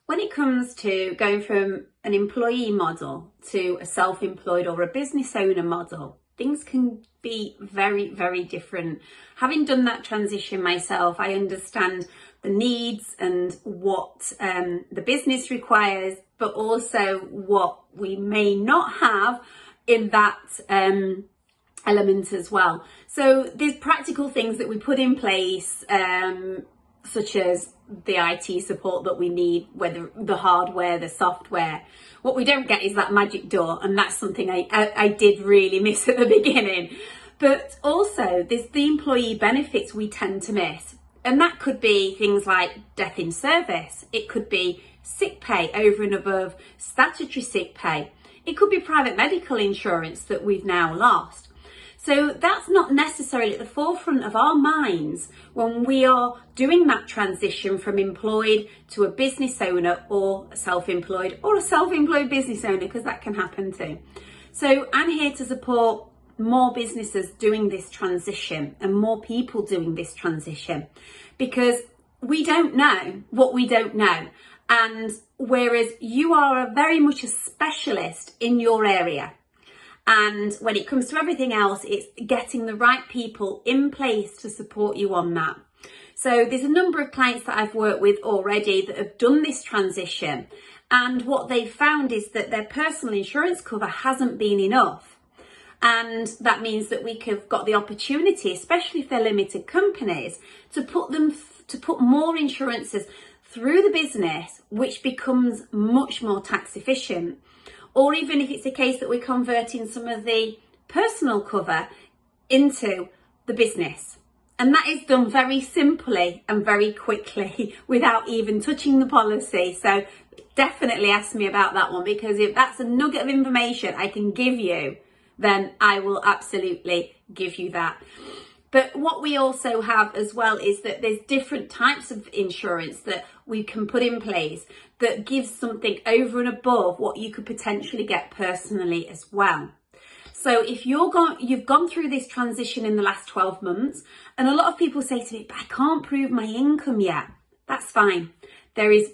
When it comes to going from an employee model to a self-employed or a business owner model, things can be very, very different. Having done that transition myself, I understand the needs and what the business requires, but also what we may not have in that element as well. So there's practical things that we put in place, such as the IT support that we need, whether the hardware, the software. What we don't get is that magic door, and that's something I did really miss at the beginning. But also there's the employee benefits we tend to miss, and that could be things like death in service. It could be sick pay over and above statutory sick pay. It could be private medical insurance that we've now lost. So that's not necessarily at the forefront of our minds when we are doing that transition from employed to a business owner or a self-employed business owner, because that can happen too. So I'm here to support more businesses doing this transition and more people doing this transition, because we don't know what we don't know. And whereas you are very much a specialist in your area, and when it comes to everything else, it's getting the right people in place to support you on that. So there's a number of clients that I've worked with already that have done this transition. And what they've found is that their personal insurance cover hasn't been enough. And that means that we have got the opportunity, especially if they're limited companies, to put more insurances through the business, which becomes much more tax efficient. Or even if it's a case that we're converting some of the personal cover into the business. And that is done very simply and very quickly without even touching the policy. So definitely ask me about that one, because if that's a nugget of information I can give you, then I will absolutely give you that. But what we also have as well is that there's different types of insurance that we can put in place that gives something over and above what you could potentially get personally as well. So if you've gone through this transition in the last 12 months, and a lot of people say to me, but I can't prove my income yet. That's fine. There is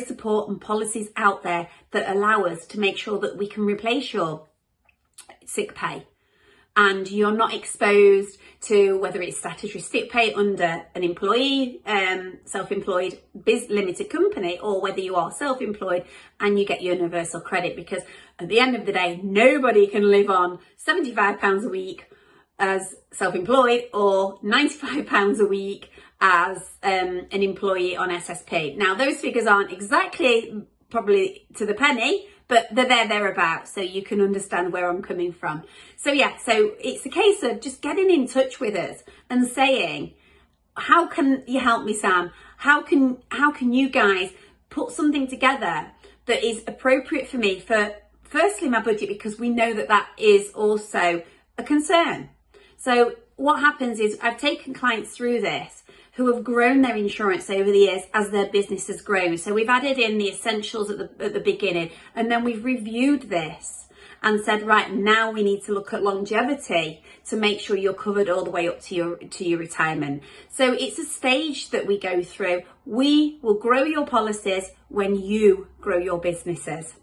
support and policies out there that allow us to make sure that we can replace your sick pay, and you're not exposed to whether it's statutory sick pay under an employee, self-employed limited company, or whether you are self-employed and you get universal credit, because at the end of the day, nobody can live on £75 a week as self-employed or £95 a week as an employee on SSP. Now, those figures aren't exactly probably to the penny, but they're thereabouts, so you can understand where I'm coming from. So yeah, so it's a case of just getting in touch with us and saying, how can you help me, Sam? How can you guys put something together that is appropriate for me for, firstly, my budget, because we know that that is also a concern. So what happens is I've taken clients through this who have grown their insurance over the years as their business has grown. So we've added in the essentials at the beginning, and then we've reviewed this and said, right, now we need to look at longevity to make sure you're covered all the way up to your retirement. So it's a stage that we go through. We will grow your policies when you grow your businesses.